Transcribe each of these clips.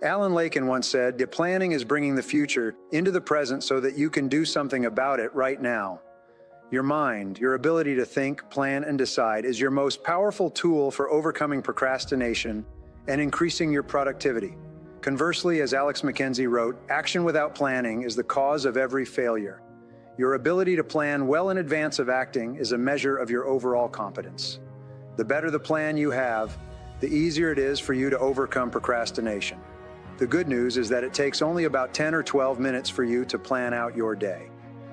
Alan Laken once said, "The planning is bringing the future into the present so that you can do something about it right now." Your mind, your ability to think, plan, and decide is your most powerful tool for overcoming procrastination and increasing your productivity. Conversely, as Alex McKenzie wrote, action without planning is the cause of every failure. Your ability to plan well in advance of acting is a measure of your overall competence. The better the plan you have, the easier it is for you to overcome procrastination. The good news is that it takes only about 10 or 12 minutes for you to plan out your day.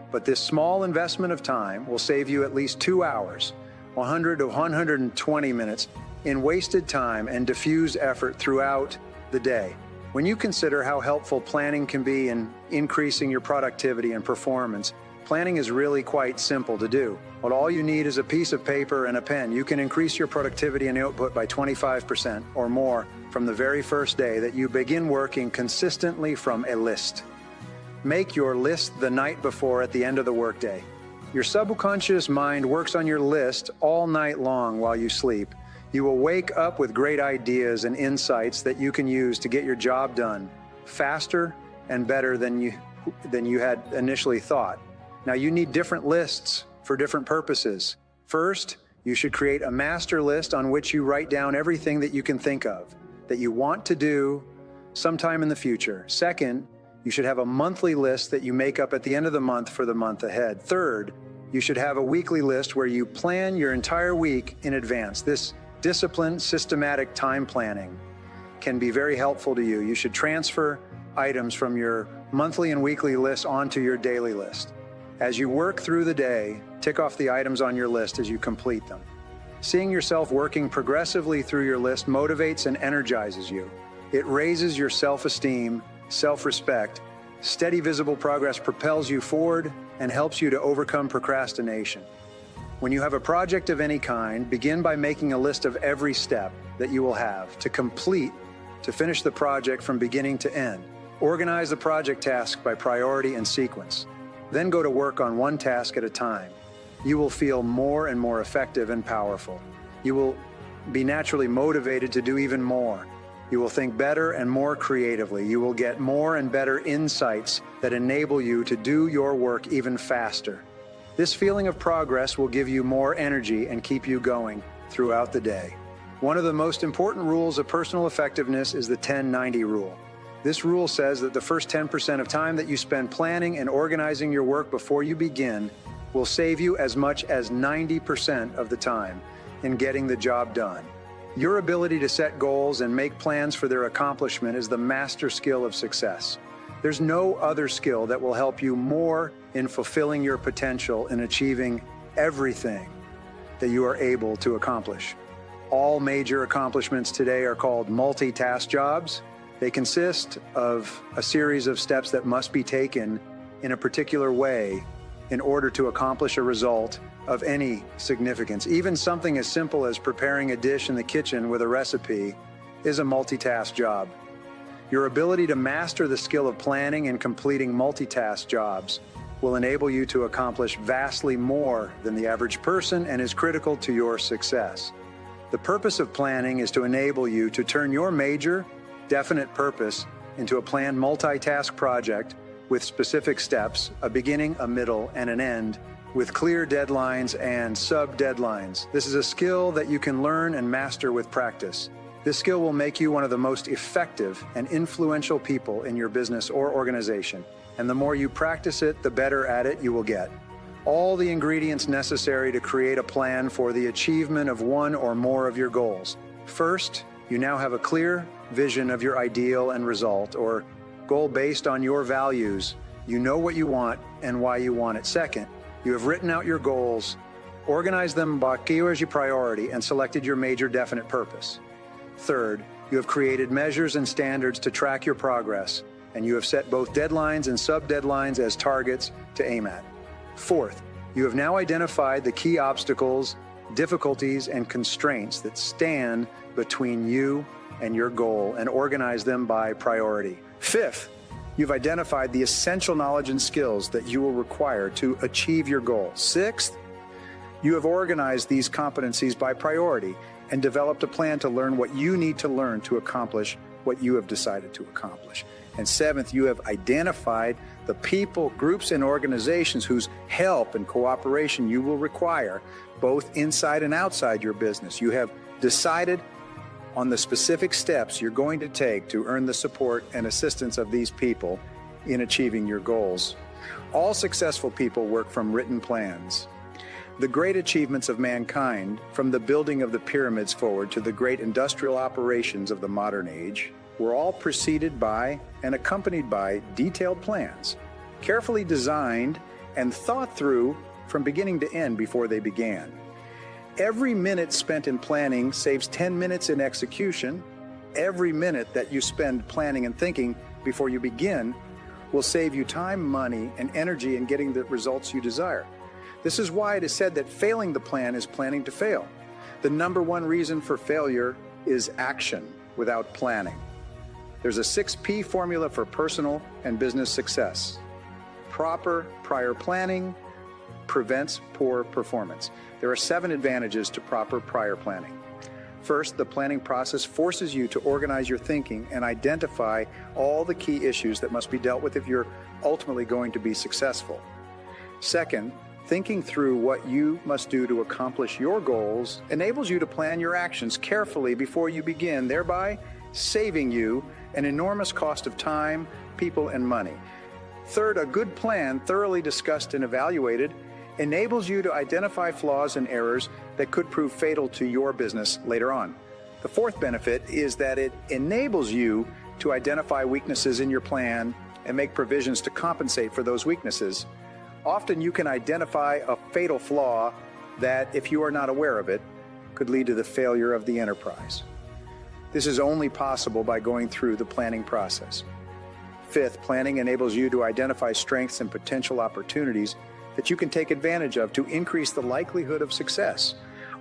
But this small investment of time will save you at least 2 hours, 100 to 120 minutes in wasted time and diffuse effort throughout the day. When you consider how helpful planning can be in increasing your productivity and performance, planning is really quite simple to do. Well, all you need is a piece of paper and a pen. You can increase your productivity and output by 25% or more from the very first day that you begin working consistently from a list. Make your list the night before at the end of the workday. Your subconscious mind works on your list all night long while you sleep. You will wake up with great ideas and insights that you can use to get your job done faster and better than you had initially thought. Now, you need different lists for different purposes. First, you should create a master list on which you write down everything that you can think of that you want to do sometime in the future. Second, you should have a monthly list that you make up at the end of the month for the month ahead. Third, you should have a weekly list where you plan your entire week in advance. This disciplined, systematic time planning can be very helpful to you. You should transfer items from your monthly and weekly lists onto your daily list. As you work through the day, tick off the items on your list as you complete them. Seeing yourself working progressively through your list motivates and energizes you. It raises your self-esteem, self-respect. Steady, visible progress propels you forward and helps you to overcome procrastination. When you have a project of any kind, begin by making a list of every step that you will have to complete to finish the project from beginning to end. Organize the project task by priority and sequence. Then go to work on one task at a time. You will feel more and more effective and powerful. You will be naturally motivated to do even more. You will think better and more creatively. You will get more and better insights that enable you to do your work even faster. This feeling of progress will give you more energy and keep you going throughout the day. One of the most important rules of personal effectiveness is the 10-90 rule. This rule says that the first 10% of time that you spend planning and organizing your work before you begin will save you as much as 90% of the time in getting the job done. Your ability to set goals and make plans for their accomplishment is the master skill of success. There's no other skill that will help you more in fulfilling your potential and achieving everything that you are able to accomplish. All major accomplishments today are called multitask jobs. They consist of a series of steps that must be taken in a particular way in order to accomplish a result of any significance. Even something as simple as preparing a dish in the kitchen with a recipe is a multitask job. Your ability to master the skill of planning and completing multitask jobs will enable you to accomplish vastly more than the average person and is critical to your success. The purpose of planning is to enable you to turn your major, definite purpose into a planned multitask project with specific steps, a beginning, a middle, and an end, with clear deadlines and sub-deadlines. This is a skill that you can learn and master with practice. This skill will make you one of the most effective and influential people in your business or organization. And the more you practice it, the better at it you will get. All the ingredients necessary to create a plan for the achievement of one or more of your goals. First, you now have a clear vision of your ideal and result or goal based on your values. You know what you want and why you want it. Second, you have written out your goals, organized them by priority, and selected your major definite purpose. Third, you have created measures and standards to track your progress, and you have set both deadlines and sub-deadlines as targets to aim at. Fourth, you have now identified the key obstacles, difficulties, and constraints that stand between you and your goal and organize them by priority. Fifth, you've identified the essential knowledge and skills that you will require to achieve your goal. Sixth, you have organized these competencies by priority and developed a plan to learn what you need to learn to accomplish what you have decided to accomplish. And seventh, you have identified the people, groups, and organizations whose help and cooperation you will require, both inside and outside your business. You have decided on the specific steps you're going to take to earn the support and assistance of these people in achieving your goals. All successful people work from written plans. The great achievements of mankind, from the building of the pyramids forward to the great industrial operations of the modern age, were all preceded by and accompanied by detailed plans, carefully designed and thought through from beginning to end before they began. Every minute spent in planning saves 10 minutes in execution. Every minute that you spend planning and thinking before you begin will save you time, money, and energy in getting the results you desire. This is why it is said that failing the plan is planning to fail. The number one reason for failure is action without planning. There's a 6P formula for personal and business success. Proper prior planning prevents poor performance. There are 7 advantages to proper prior planning. First, the planning process forces you to organize your thinking and identify all the key issues that must be dealt with if you're ultimately going to be successful. Second, thinking through what you must do to accomplish your goals enables you to plan your actions carefully before you begin, thereby saving you an enormous cost of time, people, and money. Third, a good plan, thoroughly discussed and evaluated, enables you to identify flaws and errors that could prove fatal to your business later on. The fourth benefit is that it enables you to identify weaknesses in your plan and make provisions to compensate for those weaknesses. Often you can identify a fatal flaw that, if you are not aware of it, could lead to the failure of the enterprise. This is only possible by going through the planning process. Fifth, planning enables you to identify strengths and potential opportunities that you can take advantage of to increase the likelihood of success.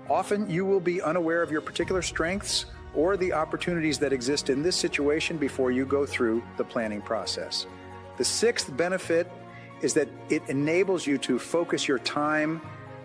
Often you will be unaware of your particular strengths or the opportunities that exist in this situation before you go through the planning process. The sixth benefit is that it enables you to focus your time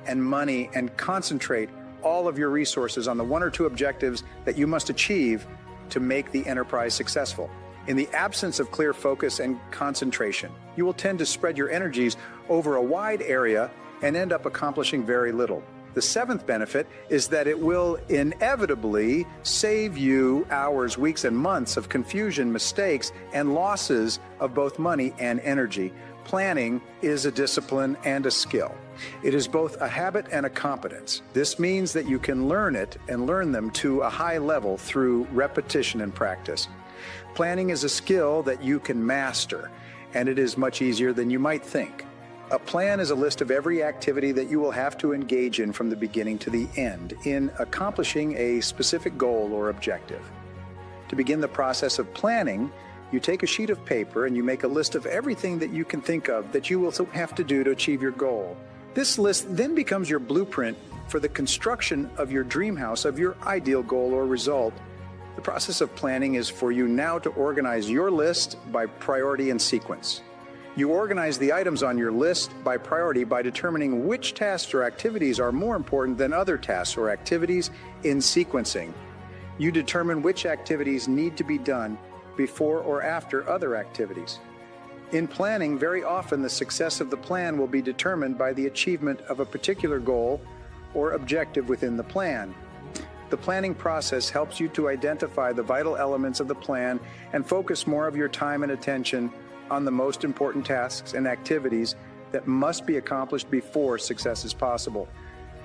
and money and concentrate all of your resources on the 1 or 2 objectives that you must achieve to make the enterprise successful. In the absence of clear focus and concentration, you will tend to spread your energies over a wide area and end up accomplishing very little. The seventh benefit is that it will inevitably save you hours, weeks, and months of confusion, mistakes, and losses of both money and energy. Planning is a discipline and a skill. It is both a habit and a competence. This means that you can learn it and learn them to a high level through repetition and practice. Planning is a skill that you can master, and it is much easier than you might think. A plan is a list of every activity that you will have to engage in from the beginning to the end in accomplishing a specific goal or objective. To begin the process of planning, you take a sheet of paper and you make a list of everything that you can think of that you will have to do to achieve your goal. This list then becomes your blueprint for the construction of your dream house, of your ideal goal or result. The process of planning is for you now to organize your list by priority and sequence. You organize the items on your list by priority by determining which tasks or activities are more important than other tasks or activities in sequencing. You determine which activities need to be done before or after other activities. In planning, very often the success of the plan will be determined by the achievement of a particular goal or objective within the plan. The planning process helps you to identify the vital elements of the plan and focus more of your time and attention on the most important tasks and activities that must be accomplished before success is possible.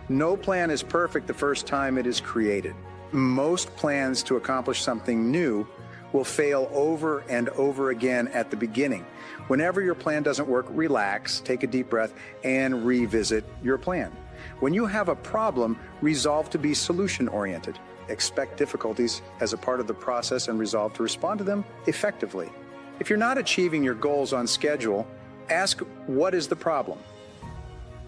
No plan is perfect the first time it is created. Most plans to accomplish something new will fail over and over again at the beginning. Whenever your plan doesn't work, relax, take a deep breath, and revisit your plan. When you have a problem, resolve to be solution-oriented. Expect difficulties as a part of the process and resolve to respond to them effectively. If you're not achieving your goals on schedule, ask, what is the problem?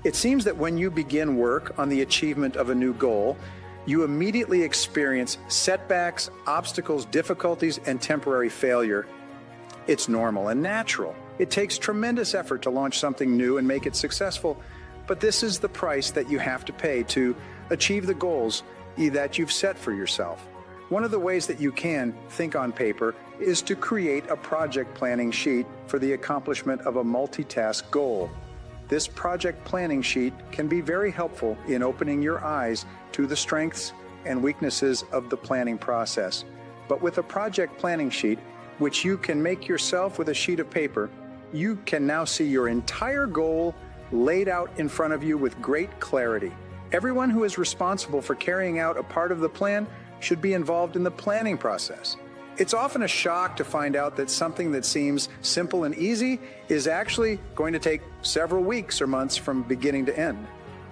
It seems that when you begin work on the achievement of a new goal, you immediately experience setbacks, obstacles, difficulties, and temporary failure. It's normal and natural. It takes tremendous effort to launch something new and make it successful, but this is the price that you have to pay to achieve the goals that you've set for yourself. One of the ways that you can think on paper is to create a project planning sheet for the accomplishment of a multitask goal. This project planning sheet can be very helpful in opening your eyes to the strengths and weaknesses of the planning process. But with a project planning sheet, which you can make yourself with a sheet of paper, you can now see your entire goal laid out in front of you with great clarity. Everyone who is responsible for carrying out a part of the plan should be involved in the planning process. It's often a shock to find out that something that seems simple and easy is actually going to take several weeks or months from beginning to end.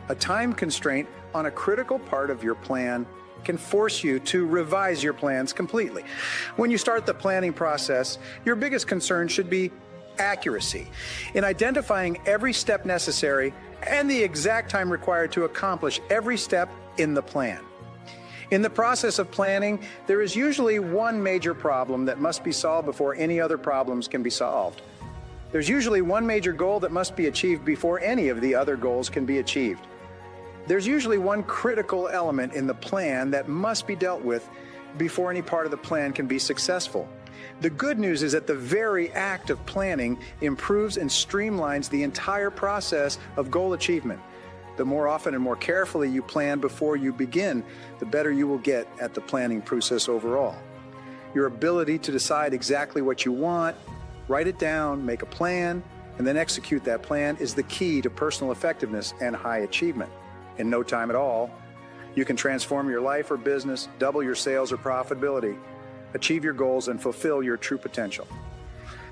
A time constraint on a critical part of your plan can force you to revise your plans completely. When you start the planning process, your biggest concern should be accuracy in identifying every step necessary and the exact time required to accomplish every step in the plan. In the process of planning, there is usually one major problem that must be solved before any other problems can be solved. There's usually one major goal that must be achieved before any of the other goals can be achieved. There's usually one critical element in the plan that must be dealt with before any part of the plan can be successful. The good news is that the very act of planning improves and streamlines the entire process of goal achievement. The more often and more carefully you plan before you begin, the better you will get at the planning process overall. Your ability to decide exactly what you want, write it down, make a plan, and then execute that plan is the key to personal effectiveness and high achievement. In no time at all, you can transform your life or business, double your sales or profitability, achieve your goals, and fulfill your true potential.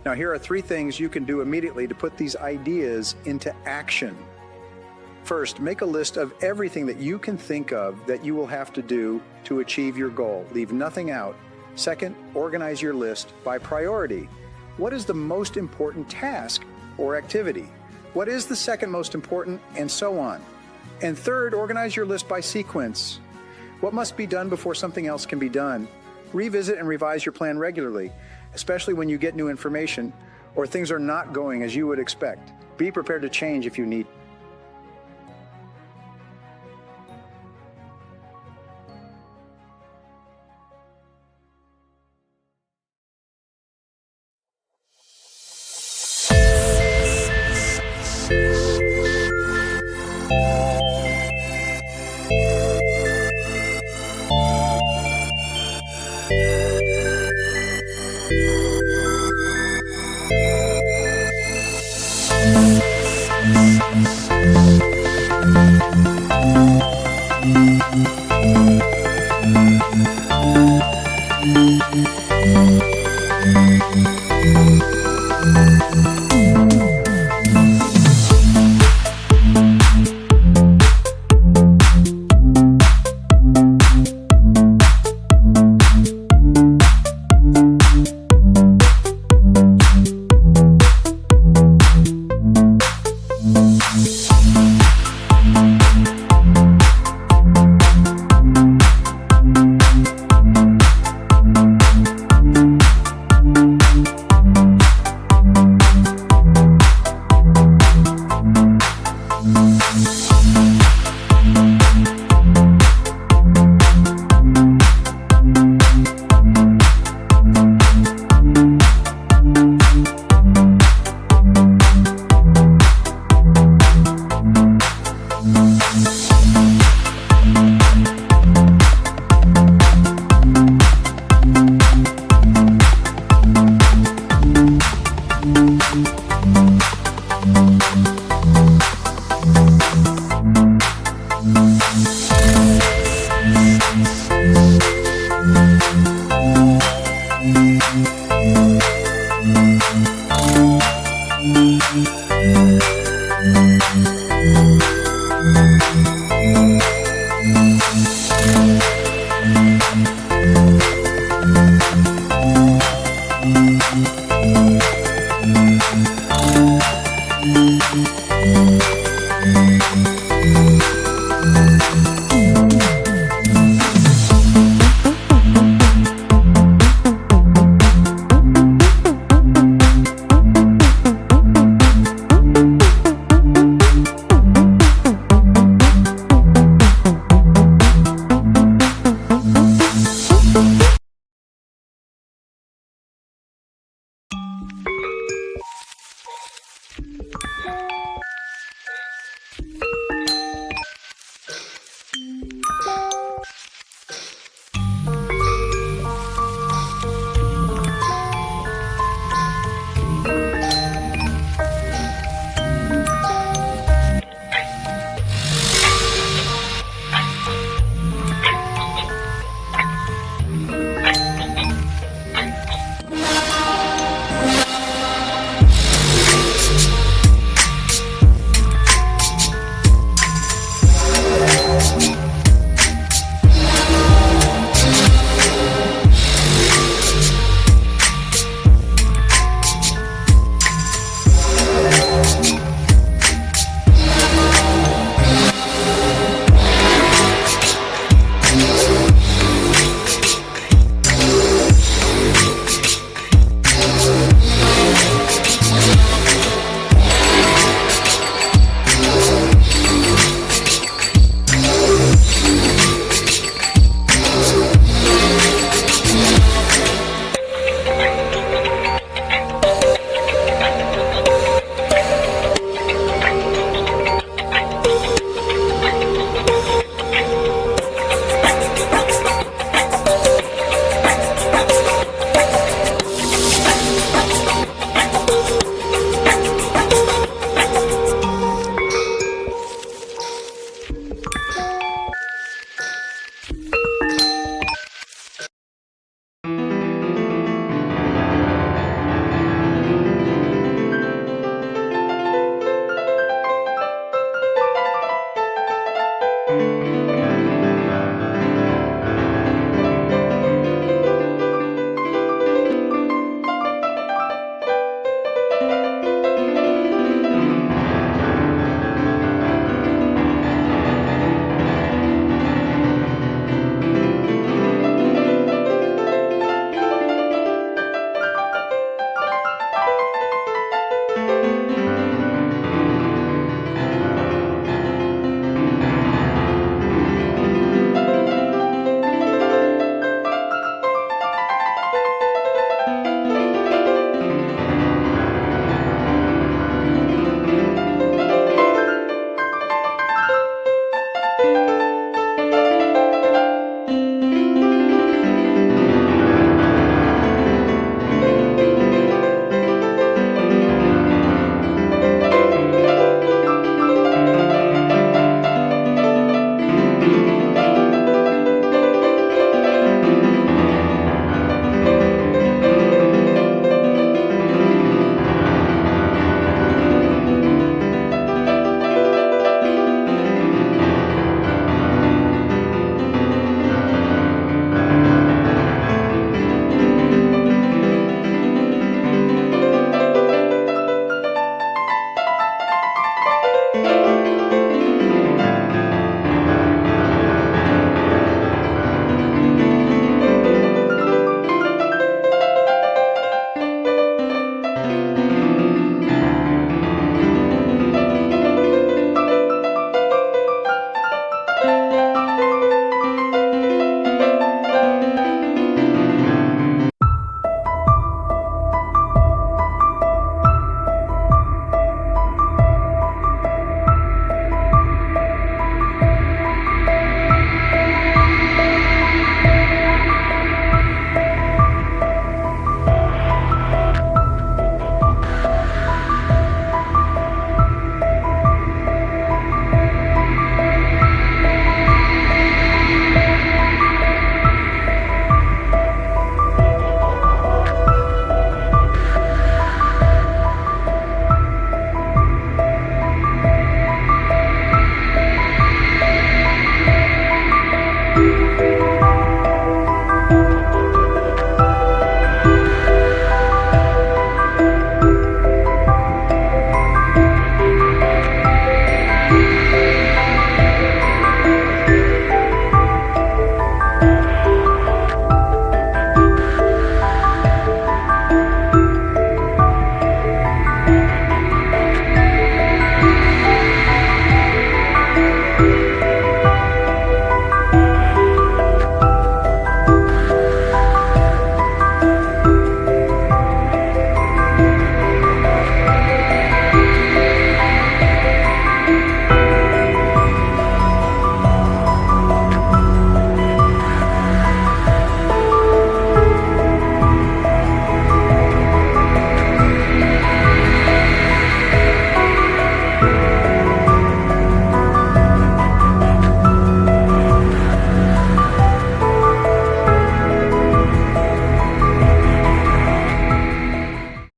Now, here are 3 things you can do immediately to put these ideas into action. First, make a list of everything that you can think of that you will have to do to achieve your goal. Leave nothing out. Second, organize your list by priority. What is the most important task or activity? What is the second most important, and so on. And third, organize your list by sequence. What must be done before something else can be done? Revisit and revise your plan regularly, especially when you get new information or things are not going as you would expect. Be prepared to change if you need.